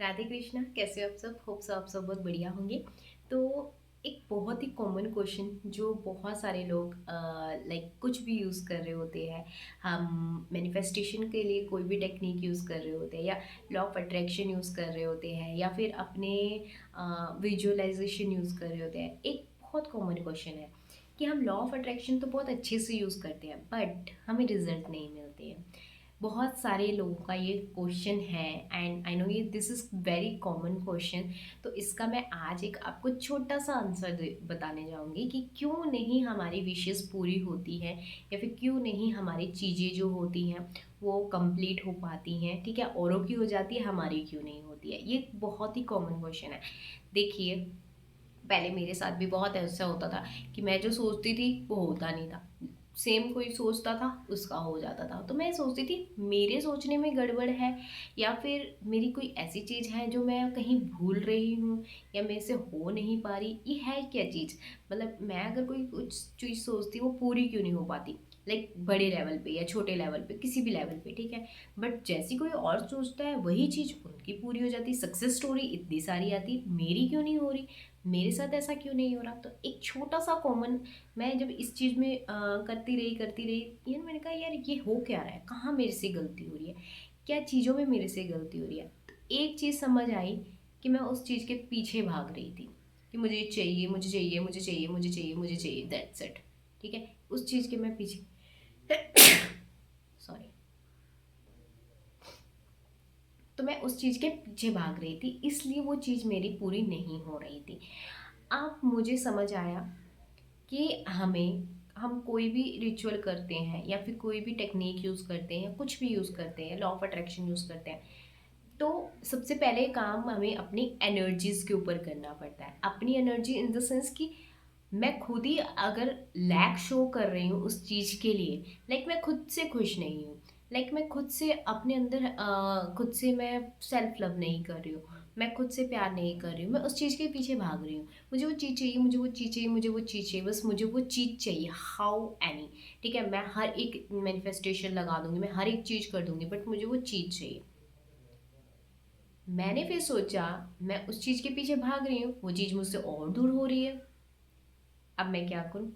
राधे कृष्णा। कैसे हो आप सब? होप सो आप सब बहुत बढ़िया होंगे। तो एक बहुत ही कॉमन क्वेश्चन जो बहुत सारे लोग लाइक कुछ भी यूज़ कर रहे होते हैं। हम मैनिफेस्टेशन के लिए कोई भी टेक्निक यूज़ कर रहे होते हैं, या लॉ ऑफ अट्रैक्शन यूज़ कर रहे होते हैं, या फिर अपने विजुअलाइजेशन यूज़ कर रहे होते हैं। एक बहुत कॉमन क्वेश्चन है कि हम लॉ ऑफ अट्रैक्शन तो बहुत अच्छे से यूज़ करते हैं, बट हमें रिजल्ट नहीं मिलते हैं। बहुत सारे लोगों का ये क्वेश्चन है, एंड आई नो ये this is very common question. तो इसका मैं आज एक आपको छोटा सा आंसर बताने जाऊंगी कि क्यों नहीं हमारी विशेष पूरी होती है, या फिर क्यों नहीं हमारी चीज़ें जो होती हैं वो कंप्लीट हो पाती हैं। ठीक है, औरों की हो जाती है, हमारी क्यों नहीं होती है। ये बहुत ही कॉमन क्वेश्चन है। देखिए, पहले मेरे साथ भी बहुत ऐसा होता था कि मैं जो सोचती थी वो होता नहीं था। सेम कोई सोचता था, उसका हो जाता था। तो मैं सोचती थी मेरे सोचने में गड़बड़ है, या फिर मेरी कोई ऐसी चीज़ है जो मैं कहीं भूल रही हूँ, या मेरे से हो नहीं पा रही। ये है क्या चीज़? मतलब मैं अगर कोई कुछ चीज़ सोचती हूँ, वो पूरी क्यों नहीं हो पाती? लाइक बड़े लेवल पे या छोटे लेवल पे, किसी भी लेवल पे, ठीक है। बट जैसी कोई और सोचता है वही चीज़ उनकी पूरी हो जाती। सक्सेस स्टोरी इतनी सारी आती, मेरी क्यों नहीं हो रही? मेरे साथ ऐसा क्यों नहीं हो रहा? तो एक छोटा सा कॉमन, मैं जब इस चीज़ में करती रही, यार मैंने कहा यार ये हो क्या रहा है, कहाँ मेरे से गलती हो रही है, क्या चीज़ों में मेरे से गलती हो रही है। तो एक चीज़ समझ आई कि मैं उस चीज़ के पीछे भाग रही थी कि मुझे चाहिए, मुझे चाहिए, मुझे चाहिए, मुझे चाहिए, मुझे चाहिए, दैट्स इट। ठीक है, उस चीज़ के मैं पीछे सॉरी। तो मैं उस चीज़ के पीछे भाग रही थी, इसलिए वो चीज़ मेरी पूरी नहीं हो रही थी। अब मुझे समझ आया कि हम कोई भी रिचुअल करते हैं, या फिर कोई भी टेक्निक यूज़ करते हैं, कुछ भी यूज़ करते हैं, लॉ ऑफ अट्रैक्शन यूज़ करते हैं, तो सबसे पहले काम हमें अपनी एनर्जीज के ऊपर करना पड़ता है। अपनी एनर्जी इन द सेंस कि मैं खुद ही अगर लैक शो कर रही हूँ उस चीज़ के लिए, लाइक मैं खुद से खुश नहीं हूँ, लाइक मैं खुद से अपने अंदर खुद से मैं सेल्फ लव नहीं कर रही हूँ, मैं खुद से प्यार नहीं कर रही हूँ, मैं उस चीज़ के पीछे भाग रही हूँ। मुझे वो चीज़ चाहिए, मुझे वो चीज़ चाहिए, मुझे वो चीज़ चाहिए, बस मुझे वो चीज़ चाहिए, हाउ एनी। ठीक है, मैं हर एक मैनिफेस्टेशन लगा दूंगी, मैं हर एक चीज़ कर दूंगी, बट मुझे वो चीज़ चाहिए। मैंने फिर सोचा मैं उस चीज़ के पीछे भाग रही हूँ, वो चीज़ मुझसे और दूर हो रही है। अब मैं क्या करूँ?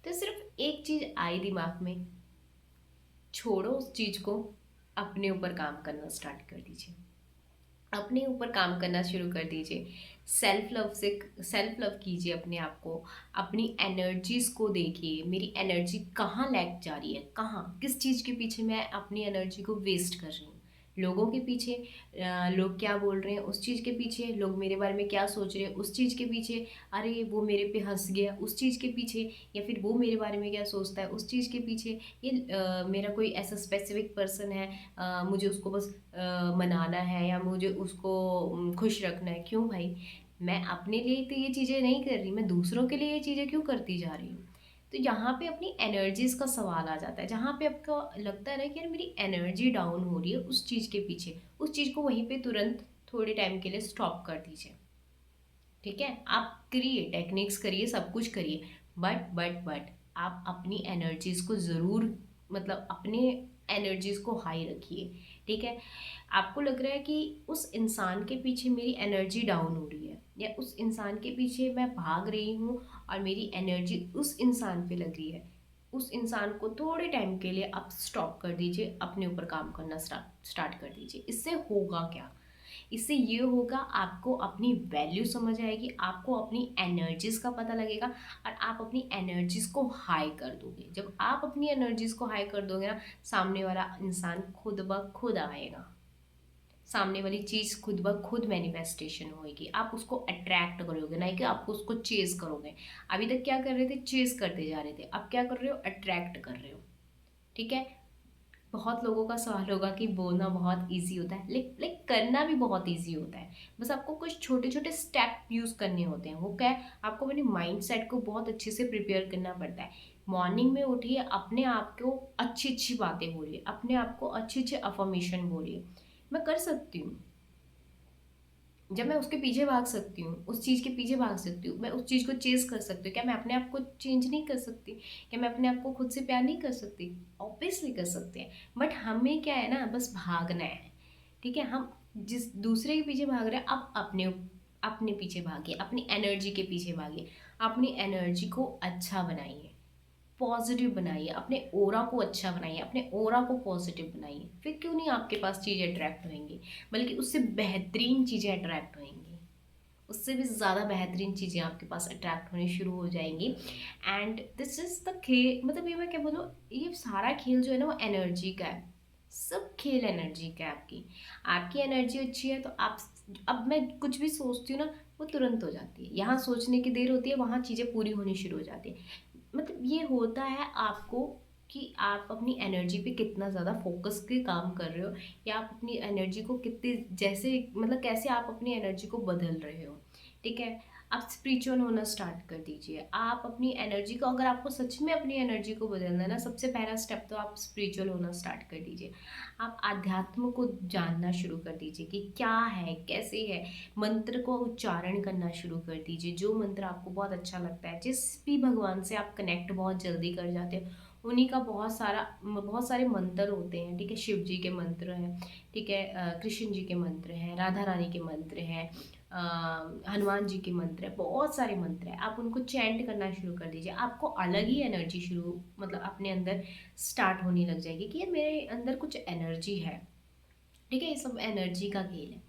तो सिर्फ एक चीज़ आई दिमाग में, छोड़ो उस चीज़ को, अपने ऊपर काम करना स्टार्ट कर दीजिए। अपने ऊपर काम करना शुरू कर दीजिए। सेल्फ लव से सेल्फ लव कीजिए अपने आप को। अपनी एनर्जीज़ को देखिए, मेरी एनर्जी कहाँ लैग जा रही है, कहाँ किस चीज़ के पीछे मैं अपनी एनर्जी को वेस्ट कर रही हूँ। लोगों के पीछे, लोग क्या बोल रहे हैं उस चीज़ के पीछे, लोग मेरे बारे में क्या सोच रहे हैं उस चीज़ के पीछे, अरे वो मेरे पे हंस गया उस चीज़ के पीछे, या फिर वो मेरे बारे में क्या सोचता है उस चीज़ के पीछे। ये मेरा कोई ऐसा स्पेसिफिक पर्सन है, मुझे उसको बस मनाना है, या मुझे उसको खुश रखना है। क्यों भाई? मैं अपने लिए तो ये चीज़ें नहीं कर रही, मैं दूसरों के लिए ये चीज़ें क्यों करती जा रही हूँ? तो यहाँ पे अपनी एनर्जीज़ का सवाल आ जाता है, जहाँ पे आपको लगता है ना कि यार मेरी एनर्जी डाउन हो रही है उस चीज़ के पीछे, उस चीज़ को वहीं पे तुरंत थोड़े टाइम के लिए स्टॉप कर दीजिए। ठीक है, आप करिए, टेक्निक्स करिए, सब कुछ करिए, बट आप अपनी एनर्जीज को ज़रूर, मतलब अपने एनर्जीज को हाई रखिए। ठीक है, आपको लग रहा है कि उस इंसान के पीछे मेरी एनर्जी डाउन हो रही है, या उस इंसान के पीछे मैं भाग रही हूँ और मेरी एनर्जी उस इंसान पे लग रही है, उस इंसान को थोड़े टाइम के लिए आप स्टॉप कर दीजिए, अपने ऊपर काम करना स्टार्ट कर दीजिए। इससे होगा क्या? इससे ये होगा, आपको अपनी वैल्यू समझ आएगी, आपको अपनी एनर्जीज का पता लगेगा, और आप अपनी एनर्जीज को हाई कर दोगे। जब आप अपनी एनर्जीज को हाई कर दोगे ना, सामने वाला इंसान खुद ब खुद आएगा, सामने वाली चीज खुद ब खुद मैनिफेस्टेशन होगी। आप उसको अट्रैक्ट करोगे, ना कि आप उसको चेज करोगे। अभी तक क्या कर रहे थे? चेज करते जा रहे थे। अब क्या कर रहे हो? अट्रैक्ट कर रहे हो। ठीक है। बहुत लोगों का सवाल होगा कि बोलना बहुत इजी होता है, लाइक करना भी बहुत इजी होता है। बस आपको कुछ छोटे छोटे स्टेप यूज़ करने होते हैं। वो क्या है? आपको अपने माइंड सेट को बहुत अच्छे से प्रिपेयर करना पड़ता है। मॉर्निंग में उठिए, अपने आप को अच्छी अच्छी बातें बोलिए, अपने आप को अच्छे अच्छे अफर्मेशन बोलिए। मैं कर सकती हूँ, जब मैं उसके पीछे भाग सकती हूँ, उस चीज़ के पीछे भाग सकती हूँ, मैं उस चीज़ को चेज़ कर सकती हूँ, क्या मैं अपने आप को चेंज नहीं कर सकती? क्या मैं अपने आप को खुद से प्यार नहीं कर सकती? ऑब्वियसली कर सकते हैं, बट हमें क्या है ना, बस भागना है। ठीक है, हम जिस दूसरे के पीछे भाग रहे हैं, आप अपने अपने पीछे भागिए, अपनी एनर्जी के पीछे भागिए। अपनी एनर्जी को अच्छा बनाइए, पॉजिटिव बनाइए, अपने ओरा को अच्छा बनाइए, अपने ओरा को पॉजिटिव बनाइए। फिर क्यों नहीं आपके पास चीज़ें अट्रैक्ट होंगी, बल्कि उससे बेहतरीन चीज़ें अट्रैक्ट होंगी, उससे भी ज़्यादा बेहतरीन चीज़ें आपके पास अट्रैक्ट होनी शुरू हो जाएंगी। एंड दिस इज़ द खेल, मतलब ये मैं क्या बोलूँ, ये सारा खेल जो है ना वो एनर्जी का है। सब खेल एनर्जी का है। आपकी आपकी एनर्जी अच्छी है तो आप, अब मैं कुछ भी सोचती हूँ ना, वो तुरंत हो जाती है। यहाँ सोचने की देर होती है, वहाँ चीज़ें पूरी होनी शुरू हो जाती है। मतलब ये होता है आपको कि आप अपनी एनर्जी पे कितना ज़्यादा फोकस के काम कर रहे हो, या आप अपनी एनर्जी को कितने, जैसे मतलब कैसे आप अपनी एनर्जी को बदल रहे हो। ठीक है, आप स्पिरिचुअल होना स्टार्ट कर दीजिए। आप अपनी एनर्जी को, अगर आपको सच में अपनी एनर्जी को बदलना है ना, सबसे पहला स्टेप तो आप स्पिरिचुअल होना स्टार्ट कर दीजिए। आप आध्यात्म को जानना शुरू कर दीजिए कि क्या है, कैसे है। मंत्र को उच्चारण करना शुरू कर दीजिए, जो मंत्र आपको बहुत अच्छा लगता है। जिस भी भगवान से आप कनेक्ट बहुत जल्दी कर जाते हो, उन्हीं का बहुत सारे मंत्र होते हैं। ठीक है, शिव जी के मंत्र हैं, ठीक है, कृष्ण जी के मंत्र हैं, राधा रानी के मंत्र हैं, हनुमान जी के मंत्र है, बहुत सारे मंत्र हैं। आप उनको चैंट करना शुरू कर दीजिए, आपको अलग ही एनर्जी शुरू, मतलब अपने अंदर स्टार्ट होने लग जाएगी कि यार मेरे अंदर कुछ एनर्जी है। ठीक है, ये सब एनर्जी का खेल है।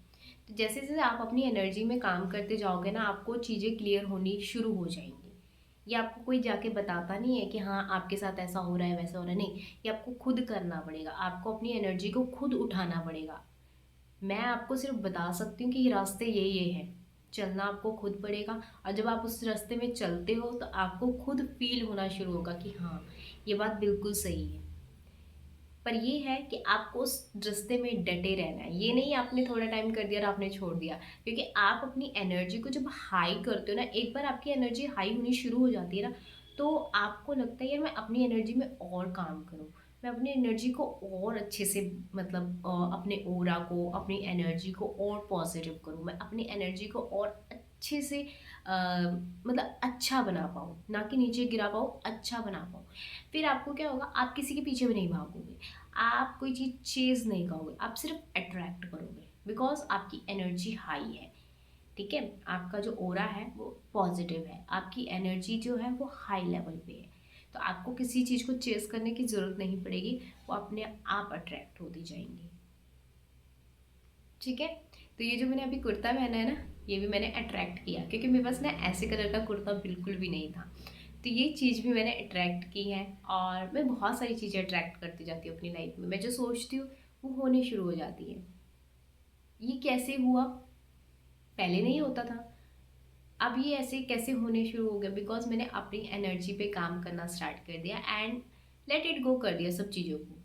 तो जैसे जैसे आप अपनी एनर्जी में काम करते जाओगे ना, आपको चीज़ें क्लियर होनी शुरू हो जाएंगी। ये आपको कोई जाके बताता नहीं है कि हाँ आपके साथ ऐसा हो रहा है, वैसा हो रहा है, नहीं। ये आपको खुद करना पड़ेगा, आपको अपनी एनर्जी को खुद उठाना पड़ेगा। मैं आपको सिर्फ बता सकती हूँ कि ये रास्ते ये हैं, चलना आपको खुद पड़ेगा। और जब आप उस रास्ते में चलते हो तो आपको खुद फील होना शुरू होगा कि हाँ ये बात बिल्कुल सही है। पर ये है कि आपको उस रास्ते में डटे रहना है। ये नहीं आपने थोड़ा टाइम कर दिया और आपने छोड़ दिया, क्योंकि आप अपनी एनर्जी को जब हाई करते हो ना, एक बार आपकी एनर्जी हाई होनी शुरू हो जाती है ना, तो आपको लगता है यार मैं अपनी एनर्जी में और काम करूँ, मैं अपनी एनर्जी को और अच्छे से, मतलब अपने ओरा को, अपनी एनर्जी को और पॉजिटिव करूँ, मैं अपनी एनर्जी को और अच्छे से मतलब अच्छा बना पाऊँ, ना कि नीचे गिरा पाऊँ, अच्छा बना पाऊँ। फिर आपको क्या होगा, आप किसी के पीछे भी नहीं भागोगे, आप कोई चीज़ चेज़ नहीं करोगे, आप सिर्फ अट्रैक्ट करोगे, बिकॉज आपकी एनर्जी हाई है। ठीक है, आपका जो ओरा है वो पॉजिटिव है, आपकी एनर्जी जो है वो हाई लेवल पे है। तो आपको किसी चीज़ को चेज़ करने की ज़रूरत नहीं पड़ेगी, वो अपने आप अट्रैक्ट होती जाएंगी। ठीक है, तो ये जो मैंने अभी कुर्ता पहना है ना, ये भी मैंने अट्रैक्ट किया, क्योंकि मेरे पास ना ऐसे कलर का कुर्ता बिल्कुल भी नहीं था। तो ये चीज़ भी मैंने अट्रैक्ट की है। और मैं बहुत सारी चीज़ें अट्रैक्ट करती जाती हूँ अपनी लाइफ में, मैं जो सोचती हूँ वो होने शुरू हो जाती है। ये कैसे हुआ, पहले नहीं होता था, अब ये ऐसे कैसे होने शुरू हो गया, बिकॉज मैंने अपनी एनर्जी पे काम करना स्टार्ट कर दिया एंड लेट इट गो कर दिया सब चीज़ों को।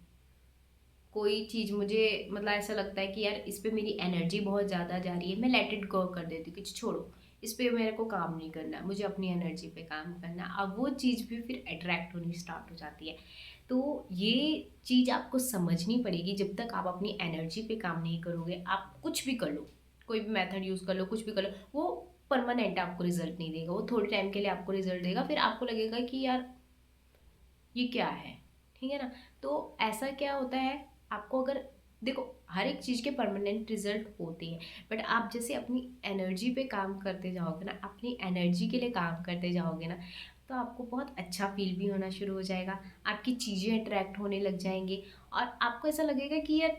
कोई चीज़ मुझे मतलब ऐसा लगता है कि यार इस पे मेरी एनर्जी बहुत ज़्यादा जा रही है, मैं लेट इट गो कर देती हूँ कि छोड़ो, इस पे मेरे को काम नहीं करना, मुझे अपनी एनर्जी पे काम करना। अब वो चीज़ भी फिर अट्रैक्ट होनी स्टार्ट हो जाती है। तो ये चीज़ आपको समझनी पड़ेगी, जब तक आप अपनी एनर्जी पे काम नहीं करोगे, आप कुछ भी कर लो, कोई भी मेथड यूज़ कर लो, कुछ भी कर लो, वो परमानेंट आपको रिजल्ट नहीं देगा, वो थोड़े टाइम के लिए आपको रिजल्ट देगा, फिर आपको लगेगा कि यार ये क्या है। ठीक है ना, तो ऐसा क्या होता है, आपको अगर, देखो हर एक चीज़ के परमानेंट रिजल्ट होते हैं, बट आप जैसे अपनी एनर्जी पे काम करते जाओगे ना, अपनी एनर्जी के लिए काम करते जाओगे ना, तो आपको बहुत अच्छा फील भी होना शुरू हो जाएगा, आपकी चीज़ें अट्रैक्ट होने लग जाएंगी, और आपको ऐसा लगेगा कि यार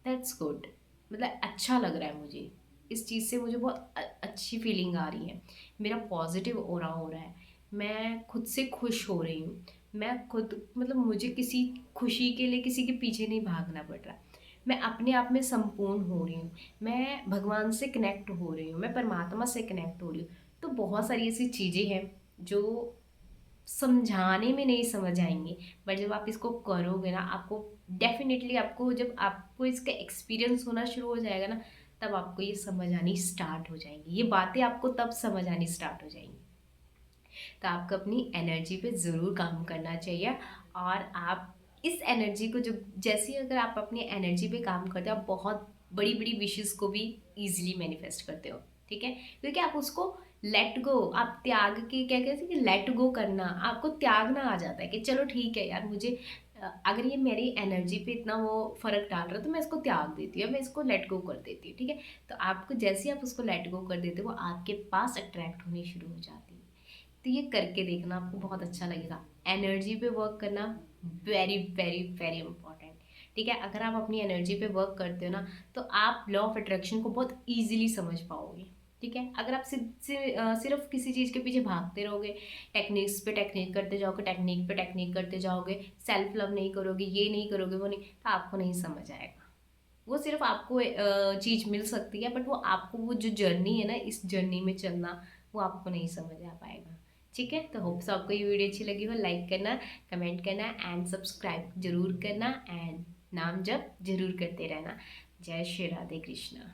दैट्स गुड, मतलब अच्छा लग रहा है मुझे, इस चीज़ से मुझे बहुत अच्छी फीलिंग आ रही है, मेरा पॉजिटिव ओरा हो रहा है, मैं खुद से खुश हो रही हूँ, मैं खुद, मतलब मुझे किसी खुशी के लिए किसी के पीछे नहीं भागना पड़ रहा, मैं अपने आप में संपूर्ण हो रही हूँ, मैं भगवान से कनेक्ट हो रही हूँ, मैं परमात्मा से कनेक्ट हो रही हूँ। तो बहुत सारी ऐसी चीज़ें हैं जो समझाने में नहीं समझ आएंगे, बट जब आप इसको करोगे ना, आपको डेफिनेटली, आपको जब आपको इसका एक्सपीरियंस होना शुरू हो जाएगा ना, तब आपको ये समझ आनी स्टार्ट हो जाएंगी, ये बातें आपको तब समझ आनी स्टार्ट हो जाएंगी। तो आपको अपनी एनर्जी पे ज़रूर काम करना चाहिए। और आप इस एनर्जी को, जो जैसे ही अगर आप अपनी एनर्जी पे काम करते हो, आप बहुत बड़ी बड़ी विशेस को भी ईजिली मैनिफेस्ट करते हो। ठीक है, क्योंकि आप उसको लेट गो, आप त्याग के, क्या कहते हैं कि लेट गो करना, आपको त्यागना आ जाता है कि चलो ठीक है यार, मुझे अगर ये मेरी एनर्जी पे इतना वो फ़र्क डाल रहा है तो मैं इसको त्याग देती हूँ, मैं इसको लेट गो कर देती हूँ, ठीक है। तो आपको जैसे ही आप उसको लेट गो कर देते हो वो आपके पास अट्रैक्ट होनी शुरू हो जाती है। तो ये करके देखना, आपको बहुत अच्छा लगेगा। एनर्जी पे वर्क करना वेरी वेरी वेरी इंपॉर्टेंट, ठीक है। अगर आप अपनी एनर्जी पे वर्क करते हो ना तो आप लॉ ऑफ अट्रैक्शन को बहुत ईजिली समझ पाओगे, ठीक है। अगर आप सिर्फ किसी चीज़ के पीछे भागते रहोगे, टेक्निक्स पे टेक्निक करते जाओगे, टेक्निक पे टेक्निक करते जाओगे, सेल्फ लव नहीं करोगे, ये नहीं करोगे, वो नहीं, तो आपको नहीं समझ आएगा। वो सिर्फ आपको चीज़ मिल सकती है, बट वो आपको वो जो जर्नी है ना, इस जर्नी में चलना, वो आपको नहीं समझ आ पाएगा, ठीक है। तो होप्स आपको ये वीडियो अच्छी लगी हो। लाइक करना, कमेंट करना एंड सब्सक्राइब जरूर करना एंड नाम जप जरूर करते रहना। जय श्री राधे कृष्णा।